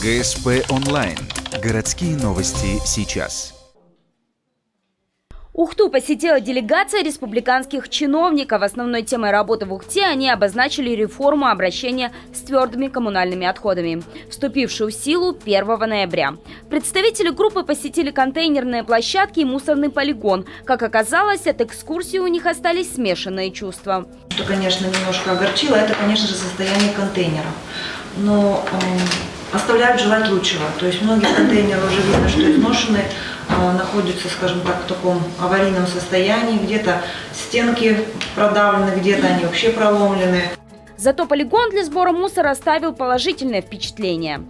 ГСП онлайн. Городские новости сейчас. Ухту посетила делегация республиканских чиновников. Основной темой работы в Ухте они обозначили реформу обращения с твердыми коммунальными отходами, вступившую в силу 1 ноября. Представители группы посетили контейнерные площадки и мусорный полигон. Как оказалось, от экскурсии у них остались смешанные чувства. Что, конечно, немножко огорчило, это, конечно же, состояние контейнеров. Но оставляют желать лучшего. То есть многие контейнеры уже видно, что изношены, находятся, скажем так, в таком аварийном состоянии. Где-то стенки продавлены, где-то они вообще проломлены. Зато полигон для сбора мусора оставил положительное впечатление.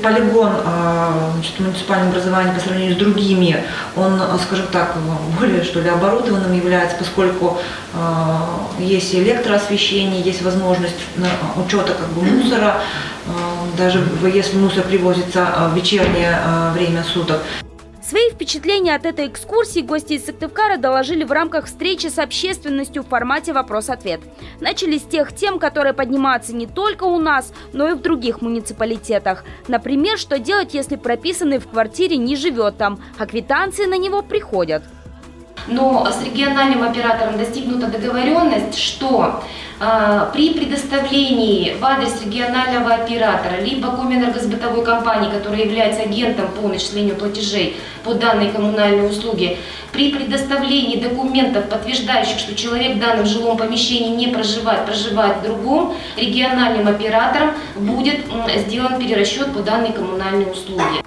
Полигон муниципального образования по сравнению с другими, он, скажем так, более что ли оборудованным является, поскольку есть электроосвещение, есть возможность учета мусора, даже если мусор привозится в вечернее время суток. Свои впечатления от этой экскурсии гости из Сыктывкара доложили в рамках встречи с общественностью в формате «Вопрос-ответ». Начали с тех тем, которые поднимаются не только у нас, но и в других муниципалитетах. Например, что делать, если прописанный в квартире не живет там, а квитанции на него приходят. Но с региональным оператором достигнута договоренность, что при предоставлении в адрес регионального оператора либо Комэнергосбытовой компании, которая является агентом по начислению платежей по данной коммунальной услуге, при предоставлении документов, подтверждающих, что человек в данном жилом помещении не проживает, проживает в другом, региональным оператором будет сделан перерасчет по данной коммунальной услуге.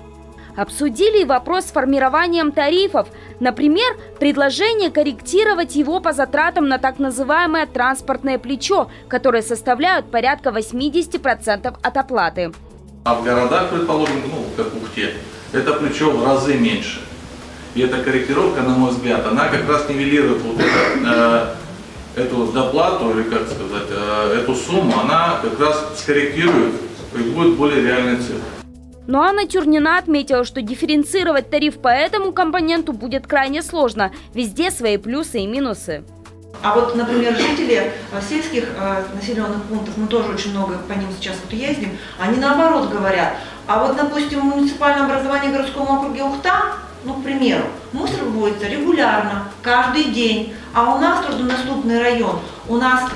Обсудили вопрос с формированием тарифов. Например, предложение корректировать его по затратам на так называемое транспортное плечо, которые составляют порядка 80% от оплаты. А в городах, предположим, как в Ухте, это плечо в разы меньше. И эта корректировка, на мой взгляд, она как раз нивелирует эту доплату, или как сказать, эту сумму, она как раз скорректирует и будет более реальной цифрой. Но Анна Тюрнина отметила, что дифференцировать тариф по этому компоненту будет крайне сложно. Везде свои плюсы и минусы. А вот, например, жители сельских населенных пунктов, мы тоже очень много по ним сейчас ездим, они наоборот говорят, а вот, допустим, в муниципальном образовании в городском округе Ухта, к примеру, мусор выводится регулярно, каждый день, а у нас труднодоступный район, у нас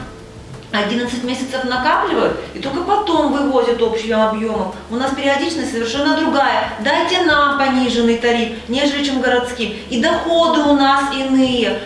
11 месяцев накапливают и только потом вывозят общим объемом. У нас периодичность совершенно другая. Дайте нам пониженный тариф, нежели чем городские. И доходы у нас иные.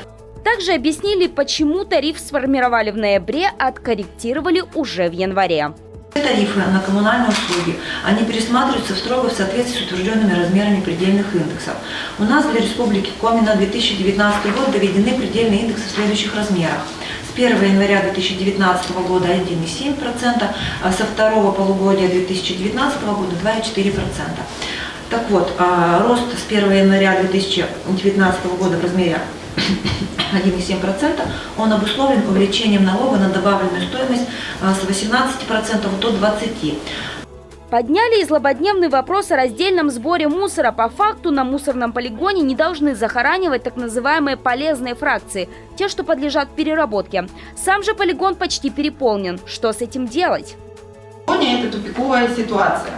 Также объяснили, почему тариф сформировали в ноябре, а откорректировали уже в январе. Тарифы на коммунальные услуги, они пересматриваются строго в соответствии с утвержденными размерами предельных индексов. У нас для Республики Коми на 2019 год доведены предельные индексы в следующих размерах. С 1 января 2019 года 1,7%, а со второго полугодия 2019 года 2,4%. Так вот, рост с 1 января 2019 года в размере 1,7%, он обусловлен увеличением налога на добавленную стоимость с 18% до 20%. Подняли и злободневный вопрос о раздельном сборе мусора. По факту на мусорном полигоне не должны захоранивать так называемые полезные фракции, те, что подлежат переработке. Сам же полигон почти переполнен. Что с этим делать? Сегодня это тупиковая ситуация.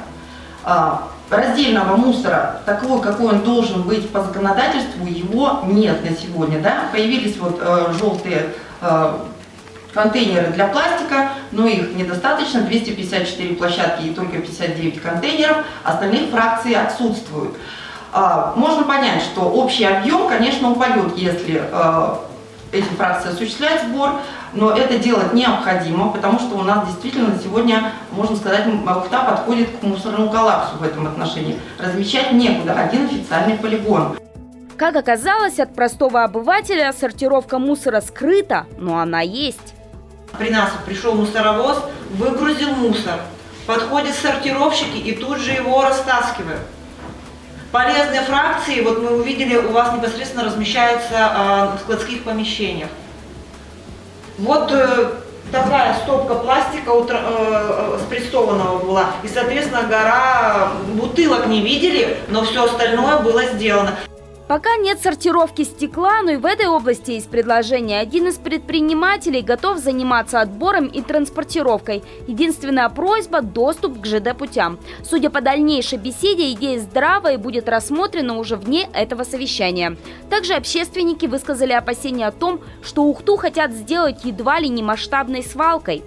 Раздельного мусора, такого, какой он должен быть по законодательству, его нет на сегодня. Да? Появились желтые контейнеры для пластика, но их недостаточно, 254 площадки и только 59 контейнеров, остальных фракций отсутствуют. Можно понять, что общий объем, конечно, упадет, если эти фракции осуществлять сбор, но это делать необходимо, потому что у нас действительно сегодня, можно сказать, Ухта подходит к мусорному коллапсу в этом отношении. Размещать некуда, один официальный полигон. Как оказалось, от простого обывателя сортировка мусора скрыта, но она есть. При нас пришел мусоровоз, выгрузил мусор, подходят сортировщики и тут же его растаскивают. Полезные фракции, вот мы увидели, у вас непосредственно размещаются в складских помещениях. Вот такая стопка пластика спрессованного была, и, соответственно, гора бутылок не видели, но все остальное было сделано. Пока нет сортировки стекла, но и в этой области есть предложение. Один из предпринимателей готов заниматься отбором и транспортировкой. Единственная просьба – доступ к ЖД-путям. Судя по дальнейшей беседе, идея здравая и будет рассмотрена уже вне этого совещания. Также общественники высказали опасения о том, что Ухту хотят сделать едва ли не масштабной свалкой.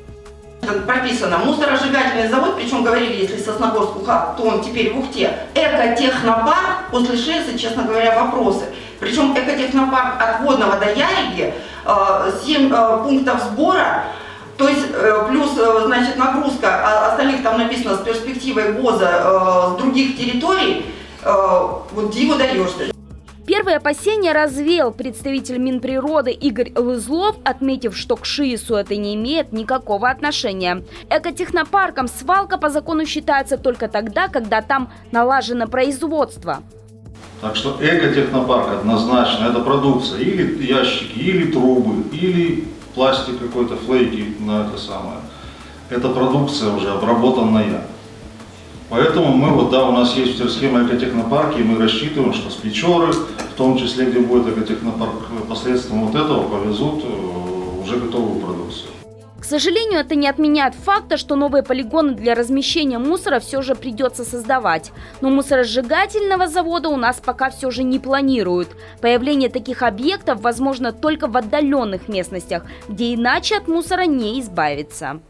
Прописано мусоросжигательный завод, причем говорили, если Сосногорск Уха, то он теперь в Ухте. Экотехнопарк, после ШЭСа, честно говоря, вопросы. Причем экотехнопарк от Водного до Яриги, 7 пунктов сбора, то есть плюс, значит, нагрузка, остальных там написано с перспективой ВОЗа с других территорий, вот диву даешься. Первые опасения развеял представитель Минприроды Игорь Лызлов, отметив, что к ШИИСу это не имеет никакого отношения. Экотехнопарком свалка по закону считается только тогда, когда там налажено производство. Так что экотехнопарк однозначно это продукция, или ящики, или трубы, или пластик какой-то, флейки на это самое. Это продукция уже обработанная. Поэтому мы вот, да, у нас есть в Терском экотехнопарке, и мы рассчитываем, что с Печоры, в том числе, где будет экотехнопарк, посредством вот этого повезут уже готовую продукцию. К сожалению, это не отменяет факта, что новые полигоны для размещения мусора все же придется создавать. Но мусоросжигательного завода у нас пока все же не планируют. Появление таких объектов возможно только в отдаленных местностях, где иначе от мусора не избавиться.